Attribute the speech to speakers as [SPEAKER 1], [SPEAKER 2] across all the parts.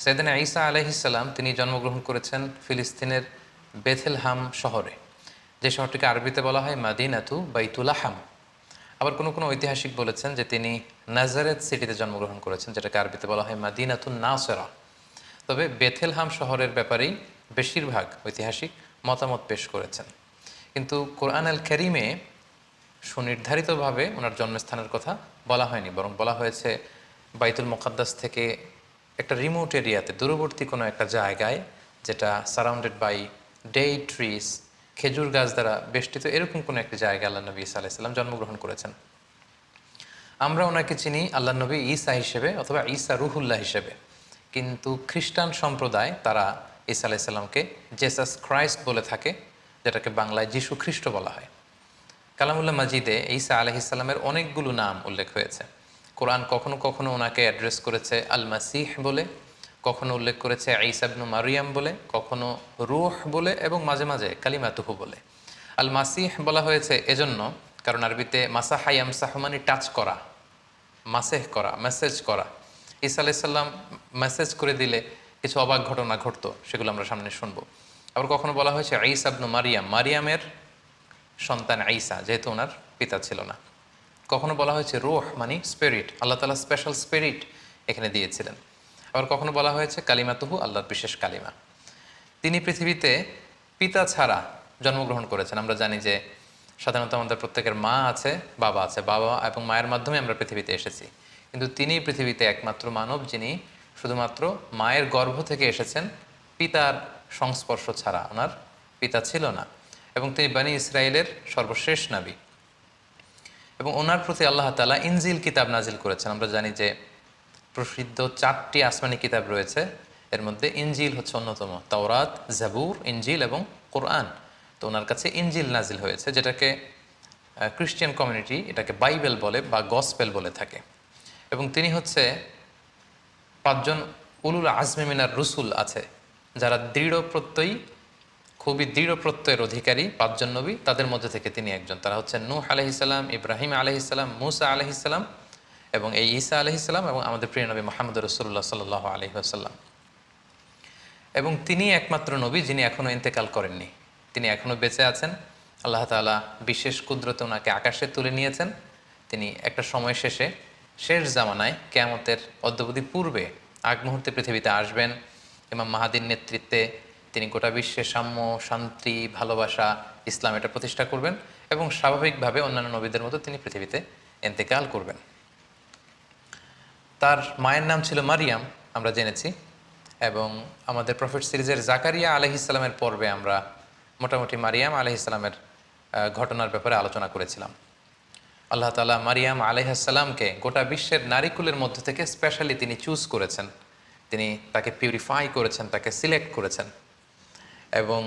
[SPEAKER 1] সাইয়েদনা ঈসা আলাইহিস সালাম তিনি জন্মগ্রহণ করেছেন ফিলিস্তিনের বেথেলহাম শহরে, যে শহরটিকে আরবিতে বলা হয় মাদিনাতু বাইতুলাহাম। আবার কোনো কোনো ঐতিহাসিক বলেছেন যে তিনি নাজারেত সিটিতে জন্মগ্রহণ করেছেন, যেটাকে আরবিতে বলা হয় মাদিনাতুন নাসেরা। তবে বেথেলহাম শহরের ব্যাপারেই বেশিরভাগ ঐতিহাসিক মতামত পেশ করেছেন। কিন্তু কোরআন আল কারীমে সুনির্ধারিতভাবে ওনার জন্মস্থানের কথা বলা হয়নি, বরং বলা হয়েছে বাইতুল মুকাদ্দাস থেকে একটা রিমোট এরিয়াতে, দূরবর্তী কোনো একটা জায়গায়, যেটা সারাউন্ডেড বাই ডেট ট্রিজ, খেজুর গাছ দ্বারা বেষ্টিত, এরকম কোনো একটি জায়গায় আল্লাহ নবী ঈসা আলাইহিস সালাম জন্মগ্রহণ করেছেন। আমরা ওনাকে চিনি আল্লাহ নবী ঈসা হিসেবে অথবা ঈসা রুহুল্লাহ হিসেবে, কিন্তু খ্রিস্টান সম্প্রদায় তারা ঈসা আলাইহিস সালামকে জেসাস ক্রাইস্ট বলে থাকে, যেটাকে বাংলায় যীশু খ্রিস্ট বলা হয়। কালামুল্লাহ মাজিদে ঈসা আলাইহিস সালামের অনেকগুলো নাম উল্লেখ হয়েছে। কোরআন কখনো কখনো ওনাকে অ্যাড্রেস করেছে আল মাসিহ বলে, কখনো উল্লেখ করেছে ঈসা ইবনু মারিয়াম বলে, কখনো রূহ বলে, এবং মাঝে মাঝে কালিমাতুহু বলে। আল মাসিহ বলা হয়েছে এজন্য কারণ আরবিতে মাসাহা ইয়ামসাহু মানে টাচ করা, মাসেহ করা, মেসেজ করা। ঈসা আলাইহিস সালাম মেসেজ করে দিলে কিছু অবাক ঘটনা ঘটতো, সেগুলো আমরা সামনে শুনবো। আবার কখনো বলা হয়েছে ঈসা ইবনু মারিয়াম, মারিয়ামের সন্তান ঈসা, যেহেতু ওনার পিতা ছিল না। কখনো বলা হয়েছে রূহ মানে স্পিরিট, আল্লাহ তাআলা স্পেশাল স্পিরিট এখানে দিয়েছিলেন। আবার কখনো বলা হয়েছে কালিমাতুহু, আল্লাহর বিশেষ কালিমা। তিনি পৃথিবীতে পিতা ছাড়া জন্মগ্রহণ করেছেন। আমরা জানি যে সাধারণত আমাদের প্রত্যেকের মা আছে, বাবা আছে, বাবা এবং মায়ের মাধ্যমে আমরা পৃথিবীতে এসেছি, কিন্তু তিনি পৃথিবীতে একমাত্র মানব যিনি শুধুমাত্র মায়ের গর্ভ থেকে এসেছেন, পিতার সংস্পর্শ ছাড়া। ওনার পিতা ছিল না, এবং তিনি বনী ইসরায়েলের সর্বশেষ নবী। এবং ওনার প্রতি আল্লাহ তাআলা ইনজিল কিতাব নাজিল করেছেন। আমরা জানি যে প্রসিদ্ধ 4টি আসমানি কিতাব রয়েছে, এর মধ্যে ইনজিল হচ্ছে অন্যতম। তাওরাত, জাবুর, ইনজিল এবং কোরআন। তো ওনার কাছে ইনজিল নাজিল হয়েছে, যেটাকে খ্রিস্টান কমিউনিটি এটাকে বাইবেল বলে বা গসপেল বলে থাকে। এবং তিনি হচ্ছে 5জন উলুল আজমে মিনার রসুল আছে, যারা দৃঢ় প্রত্যয়ী, খুবই দৃঢ় প্রত্যয়ের অধিকারী 5জন নবী, তাদের মধ্যে থেকে তিনি একজন। তারা হচ্ছেন নূহ আলাইহিস সালাম, ইব্রাহিম আলাইহিস সালাম, মূসা আলাইহিস সালাম এবং এই ঈসা আলাইহিস সালাম, এবং আমাদের প্রিয় নবী মুহাম্মদ রাসূলুল্লাহ সাল্লাল্লাহু আলাইহি ওয়াসাল্লাম। এবং তিনি একমাত্র নবী যিনি এখনও ইন্তেকাল করেননি, তিনি এখনও বেঁচে আছেন। আল্লাহ তাআলা বিশেষ কুদরতে ওনাকে আকাশে তুলে নিয়েছেন। তিনি একটা সময় শেষে, শেষ জামানায়, কিয়ামতের অদ্যাবধি পূর্বে, আগ মুহূর্তে পৃথিবীতে আসবেন। ইমাম মাহাদির নেতৃত্বে তিনি গোটা বিশ্বে সাম্য, শান্তি, ভালোবাসা, ইসলাম এটা প্রতিষ্ঠা করবেন, এবং স্বাভাবিকভাবে অন্যান্য নবীদের মতো তিনি পৃথিবীতে ইন্তেকাল করবেন। তার মায়ের নাম ছিল মারিয়াম, আমরা জেনেছি। এবং আমাদের প্রফেট সিরিজের জাকারিয়া আলাইহিস সালামের পর্বে আমরা মোটামুটি মারিয়াম আলাইহিস সালামের ঘটনার ব্যাপারে আলোচনা করেছিলাম। আল্লাহ তাআলা মারিয়াম আলাইহিস সালামকে গোটা বিশ্বের নারীকুলের মধ্য থেকে স্পেশালি তিনি চুজ করেছেন, তিনি তাকে পিউরিফাই করেছেন, তাকে সিলেক্ট করেছেন। এবং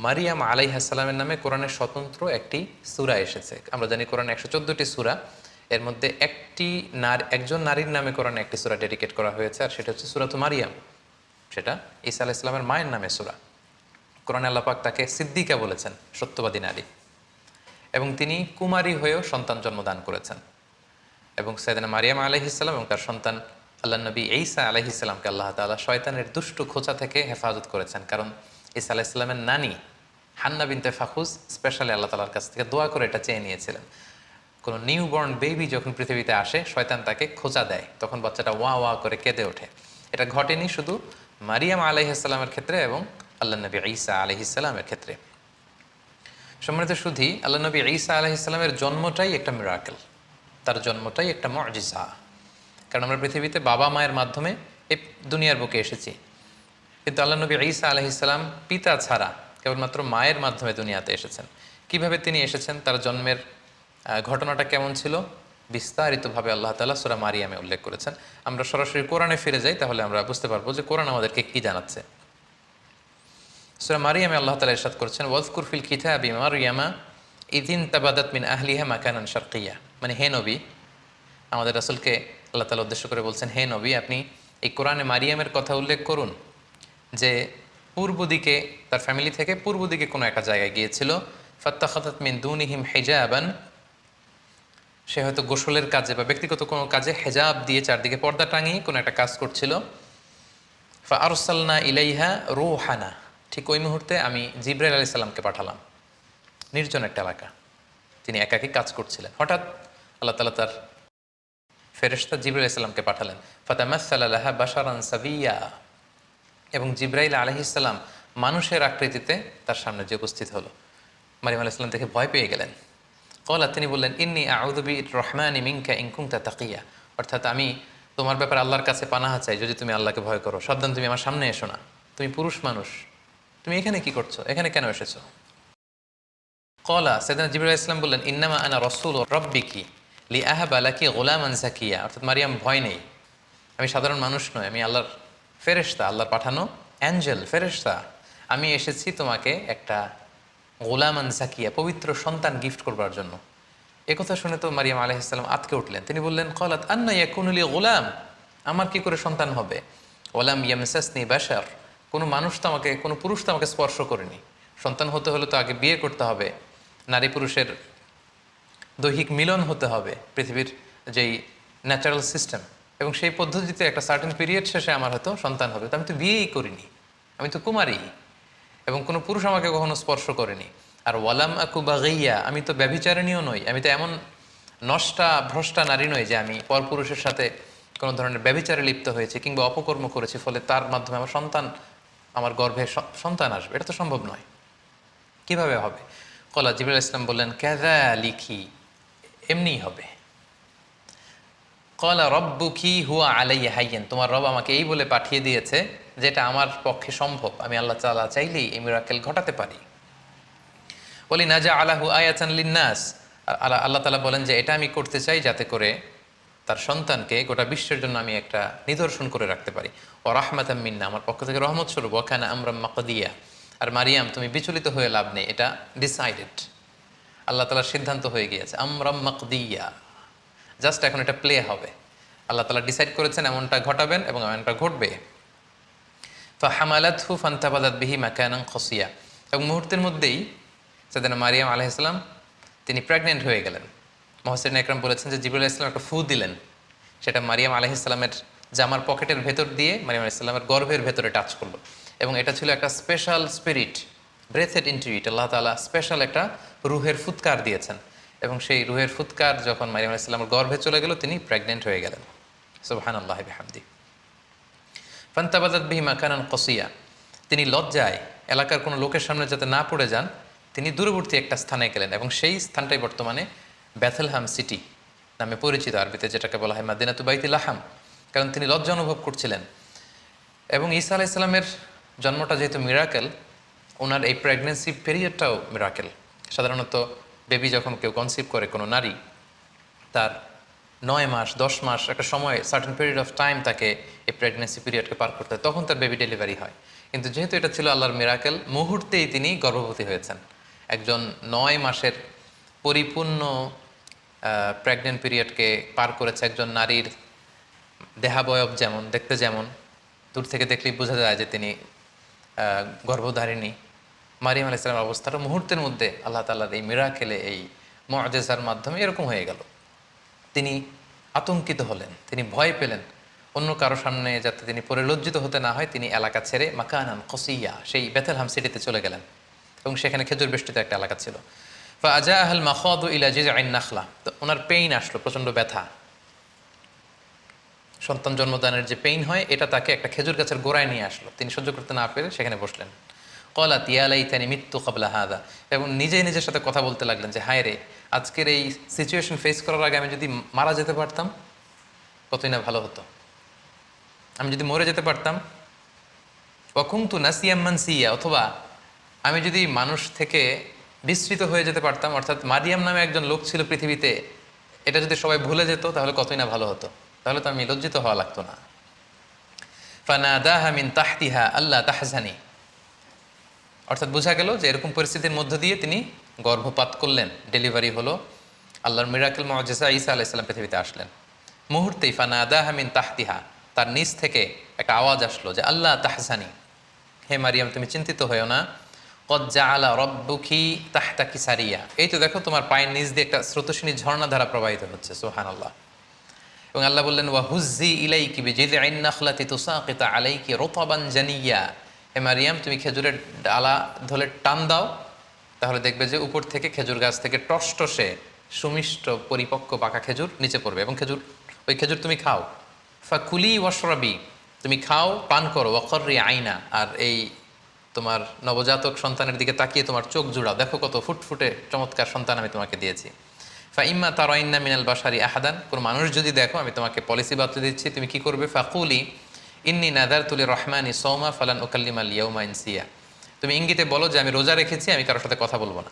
[SPEAKER 1] মারিয়াম আলাইহিস সালামের নামে কোরআনের স্বতন্ত্র একটি সূরা এসেছে। আমরা জানি কোরআনে 114টি সূরা, এর মধ্যে একজন নারীর নামে কোরআনে একটি সূরা ডেডিকেট করা হয়েছে, আর সেটা হচ্ছে সূরাতুল মারিয়াম। সেটা ঈসা আলাইহিস সালামের মায়ের নামে সূরা। কোরআনে আল্লাহ পাক তাকে সিদ্দিকা বলেছেন, সত্যবাদী নারী। এবং তিনি কুমারী হয়েও সন্তান জন্মদান করেছেন। এবং সাইয়েদনা মারিয়াম আলাইহিস সালাম এবং তার সন্তান আল্লাহ নবী ঈসা আলাইহিস সালামকে আল্লাহ তাআলা শয়তানের দুষ্ট খোঁচা থেকে হেফাজত করেছেন। কারণ ঈসা আলাইহিস সালামের নানি হান্না বিনতে ফাখুজ স্পেশালি আল্লাহ তাআলার কাছ থেকে দোয়া করে এটা চেয়ে নিয়েছিলেন। কোনো নিউবর্ন বেবি যখন পৃথিবীতে আসে, শয়তান তাকে খোঁচা দেয়, তখন বাচ্চাটা ওয়া ওয়া করে কেঁদে ওঠে। এটা ঘটেনি শুধু মারিয়াম আলাইহিস সালামের ক্ষেত্রে এবং আল্লাহ নবী ঈসা আলাইহিস সালামের ক্ষেত্রে। সম্মানিত সুধী, আল্লাহ নবী ঈসা আলাইহিস সালামের জন্মটাই একটা মিরাকেল, তার জন্মটাই একটা মুআজিজা। কারণ আমরা পৃথিবীতে বাবা মায়ের মাধ্যমে এই দুনিয়ার বুকে এসেছি, কিন্তু আল্লাহ নবী ঈসা আলাইহিস সালাম পিতা ছাড়া কেবলমাত্র মায়ের মাধ্যমে দুনিয়াতে এসেছেন। কিভাবে তিনি এসেছেন, তার জন্মের ঘটনাটা কেমন ছিল, বিস্তারিতভাবে আল্লাহ তাআলা সূরা মারিয়ামে উল্লেখ করেছেন। আমরা সরাসরি কোরআনে ফিরে যাই, তাহলে আমরা বুঝতে পারবো যে কোরআন আমাদেরকে কি জানাচ্ছে। সূরা মারিয়ামে আল্লাহ তাআলা ইরশাদ করেছেন, ওয়াজকুর ফিল কিতাবি মারইয়ামা ইযিন তাবাদাত মিন আহলিহা মাকানান শারকিয়্যা। মানে হে নবী, আমাদের রাসূলকে আল্লাহ তাআলা উদ্দেশ্য করে বলছেন, হে নবী, আপনি এই কোরআনে মারিয়ামের কথা উল্লেখ করুন, যে পূর্ব দিকে, তার ফ্যামিলি থেকে পূর্ব দিকে কোনো একটা জায়গায় গিয়েছিল। ফাত্তাখাযাত মিন দুনিহিম হিজাবান, সে হয়তো গোসলের কাজে বা ব্যক্তিগত কোনো কাজে হেজাব দিয়ে চারদিকে পর্দা টাঙিয়ে কোনো একটা কাজ করছিল। ফা আরসালনা ইলাইহা রূহানা, ঠিক ওই মুহূর্তে আমি জিবরাইল আলাইহিস সালামকে পাঠালাম। নির্জন একটা এলাকা, তিনি একাকী কাজ করছিলেন। হঠাৎ আল্লাহ তাআলা তার ফেরেশতা জিবরাইল আলাইহিস সালামকে পাঠালেন। ফাতামাসসালা লাহা বাশারান সাবিয়্যা, এবং জিবরাইল আলাইহিস সালাম মানুষের আকৃতিতে তার সামনে যে উপস্থিত হলো। মারিয়াম আলাইহিস সালাম দেখে ভয় পেয়ে গেলেন। ক্বালাত, তিনি বললেন, ইন্নী আউযু বির-রহমানি মিনকা ইন কুনতা তাকিয়া, অর্থাৎ আমি তোমার ব্যাপারে আল্লাহর কাছে পানাহ চাই যদি তুমি আল্লাহকে ভয় করো। সাবধান, তুমি আমার সামনে এসো না, তুমি পুরুষ মানুষ, তুমি এখানে কি করছো, এখানে কেন এসেছো? ক্বালা, সাইয়েদনা জিবরাইল আলাইহিস সালাম বললেন, ইন্নামা আনা রাসূলু রাব্বিকি লিআহাবা লাকি গুলামান যাকিয়া, অর্থাৎ মারিয়াম ভয় নেই, আমি সাধারণ মানুষ নই, আমি আল্লাহর ফেরেশতা, আল্লাহর পাঠানো অ্যাঞ্জেল, ফেরেশতা। আমি এসেছি তোমাকে একটা গোলামান জাকিয়া, পবিত্র সন্তান গিফট করবার জন্য। একথা শুনে তো মারিয়াম আলাইহিস সালাম আতকে উঠলেন। তিনি বললেন, ক্বালাত আন্না ইয়াকুনু লি গুলাম, আমার কি করে সন্তান হবে? ওয়ালাম ইয়ামসাসনি বাশার, কোনো মানুষ তো আমাকে, কোনো পুরুষ তো আমাকে স্পর্শ করেনি। সন্তান হতে হলে তো আগে বিয়ে করতে হবে, নারী পুরুষের দৈহিক মিলন হতে হবে, পৃথিবীর যেই ন্যাচারাল সিস্টেম, এবং সেই পদ্ধতিতে একটা সার্টেন পিরিয়ড শেষে আমার হয়তো সন্তান হবে। তো আমি তো বিয়েই করিনি, আমি তো কুমারী, এবং কোনো পুরুষ আমাকে কখনো স্পর্শ করেনি। আর ওয়ালাম আকু বাগিয়া, আমি তো ব্যভিচারিণীও নই, আমি তো এমন নষ্টা ভ্রষ্টা নারী নই যে আমি পরপুরুষের সাথে কোনো ধরনের ব্যভিচারে লিপ্ত হয়েছি কিংবা অপকর্ম করেছি, ফলে তার মাধ্যমে আমার সন্তান, আমার গর্ভে সন্তান আসবে, এটা তো সম্ভব নয়। কিভাবে হবে? ক্বালা, জিবরাইল ইসলাম বললেন, কাযালিকি, এমনিই হবে। ক্বালা রব্বুকি হুয়া আলাইয়া হাইয়ান, তোমার রব আমাকে এই বলে পাঠিয়ে দিয়েছে যেটা আমার পক্ষে সম্ভব, আমি আল্লাহ তাআলা চাইলেই এই মিরাকেল ঘটাতে পারি। বলি নাজা আলাহু আয়াতান লিন্নাস, আল্লাহ তাআলা বলেন যে এটা আমি করতে চাই যাতে করে তার সন্তানকে গোটা বিশ্বের জন্য আমি একটা নিদর্শন করে রাখতে পারি। ও রাহমাতাম মিন্না, আমার পক্ষ থেকে রহমত স্বরূপ। ওয়া কানা আমরাম মাকদিয়া, আর মারিয়াম তুমি বিচলিত হয়ে লাভ নেই, এটা ডিসাইডেড, আল্লাহ তাআলার সিদ্ধান্ত হয়ে গিয়েছে। আমরাম মাকদিয়া, জাস্ট এখন এটা প্লে হবে, আল্লাহ তাআলা ডিসাইড করেছেন এমনটা ঘটাবেন এবং এমনটা ঘটবে। ফাহামালাতহু ফান্তাবাযাত বিহি মাকানান কসিয়া, এবং মুহূর্তের মধ্যেই সাইয়েদনা মারিয়াম আলাইহিস সালাম তিনি প্রেগনেন্ট হয়ে গেলেন। মুহাসসিরিন ইকরাম বলেছেন যে জিবরাইল আলাইহিস সালাম একটা ফু দিলেন, সেটা মারিয়াম আলাইহিস সালামের জামার পকেটের ভেতর দিয়ে মারিয়াম আলাইহিস সালামের গর্ভের ভেতরে টাচ করলো, এবং এটা ছিল একটা special spirit, breathed into it, Allah তাআলা স্পেশাল একটা রুহের ফুৎকার দিয়েছেন, এবং সেই রুহের ফুৎকার যখন মারিয়াম আলাইহিস সালামের গর্ভে চলে গেল, তিনি প্রেগনেন্ট হয়ে গেলেন। সুবহানাল্লাহি বিহামদি। ফান্তাবাযাত বিহি মাকানান কসিয়া, তিনি লজ্জায় এলাকার কোনো লোকের সামনে যাতে না পড়ে যান, তিনি দূরবর্তী একটা স্থানে গেলেন, এবং সেই স্থানটাই বর্তমানে বেথলহাম সিটি নামে পরিচিত, আরবিতে যেটাকে বলা হয় মাদিনাতু বাইতি লাহাম, কারণ তিনি লজ্জা অনুভব করছিলেন। এবং ঈসা আলাইহিস সালামের জন্মটা যেহেতু মিরাকেল, ওনার এই প্রেগনেন্সি পিরিয়ডটাও মিরাকেল। সাধারণত বেবি যখন কেউ কনসিভ করে কোনো নারী, তার 9 মাস 10 মাস একটা সময়, সার্টেন পিরিয়ড অফ টাইম তাকে এই প্রেগনেন্সি পিরিয়ডকে পার করতে হয়, তখন তার বেবি ডেলিভারি হয়। কিন্তু যেহেতু এটা ছিল আল্লাহর মিরাকেল, মুহূর্তেই তিনি গর্ভবতী হয়েছেন। একজন 9 মাসের পরিপূর্ণ প্রেগনেন্ট পিরিয়ডকে পার করেছে একজন নারীর দেহাবয়ব যেমন, দেখতে যেমন, দূর থেকে দেখলেই বোঝা যায় যে তিনি গর্ভধারিণী। মারিয়াম আলাইহিস সালামের অবস্থাটা মুহূর্তের মধ্যে আল্লাহ তাআলার এই মিরাকেলে, এই মুআজিজার মাধ্যমে এরকম হয়ে গেল। তিনি আতঙ্কিত হলেন, তিনি ভয় পেলেন, অন্য কারো সামনে যাতে তিনি পরে লজ্জিত হতে না হয়, তিনি এলাকা ছেড়ে মাকানান কসিয়া, সেই বেথলহাম সিটিতে চলে গেলেন, এবং সেখানে খেজুর বেষ্টিত একটা এলাকা ছিল। ফাজাআহাল মাখাদু ইলা জিযআইন নাখলা, তো ওনার পেইন আসলো, প্রচণ্ড ব্যথা, সন্তান জন্মদানের যে পেইন হয়, এটা তাকে একটা খেজুর গাছের গোড়ায় নিয়ে আসলো। তিনি সহ্য করতে না পেরে সেখানে বসলেন। ক্বালাত ইয়া লাইতানি মিত্তু ক্বাবলা হাযা, এবং নিজেই নিজের সাথে কথা বলতে লাগলেন যে হায় রে, আজকের এই সিচুয়েশন ফেস করার আগে আমি যদি মারা যেতে পারতাম কতই না ভালো হতো, আমি যদি মরে যেতে পারতাম। ওয়া কুনতু নাসিয়াম মানসিয়া, অথবা আমি যদি মানুষ থেকে বিস্মৃত হয়ে যেতে পারতাম, অর্থাৎ মারিয়াম নামে একজন লোক ছিল পৃথিবীতে, এটা যদি সবাই ভুলে যেত তাহলে কতই না ভালো হতো, তাহলে তো আমি লজ্জিত হওয়া লাগতো না। ফানাদাহা মিন তাহতিহা আল্লা তাহজানি, অর্থাৎ বোঝা গেল যে এরকম পরিস্থিতির মধ্য দিয়ে তিনি গর্ভপাত করলেন, ডেলিভারি হলো, আল্লাহর মিরাকেল মুআজিজা, ঈসা আলাইহিস সালাম পৃথিবীতে আসলেন। মুহূর্তেই ফানাদাহা মিন তাহতিহা, তার নিচ থেকে একটা আওয়াজ আসলো যে আল্লাহ তাহজানি, হে মারিয়াম তুমি চিন্তিত হয়েও না। কদ জাআলা রাব্বুকি তাহতাকি সারিয়া, এই তো দেখো তোমার পায়ের নিচ দিয়ে একটা স্রোতস্বিনী ঝর্ণাধারা প্রবাহিত হচ্ছে। সুবহানাল্লাহ। এবং আল্লাহ বললেন ওয়া হুজ্জি ইলাইকি বিজিযইন নাখলাতি তুসাকিতা আলাইকি রুতাবান জানিয়া, হে মারিয়াম তুমি খেজুরের ডালা ধরে টান দাও, তাহলে দেখবে যে উপর থেকে খেজুর গাছ থেকে টসটসে সুমিষ্ট পরিপক্ক পাকা খেজুর নিচে পড়বে এবং ওই খেজুর তুমি খাও। ফাকুলি ওয়াশরাবি, তুমি খাও পান করো, ওয়াকর্রি আইনা, আর এই তোমার নবজাতক সন্তানের দিকে তাকিয়ে তোমার চোখ জুড়াও, দেখো কত ফুটফুটে চমৎকার সন্তান আমি তোমাকে দিয়েছি। ফাইম্মা তারাইন্না মিনাল বাশারি আহাদান, কোনো মানুষ যদি দেখো আমি তোমাকে পলিসি বাতলে দিচ্ছি, তুমি কি করবে? ফাকুলি ইন্নি নাদারতু লিররহমানি সওমা ফালান উকাল্লিমাল ইয়াউমা ইনসিয়া, তুমি ইঙ্গিতে বলো যে আমি রোজা রেখেছি, আমি কারোর সাথে কথা বলবো না।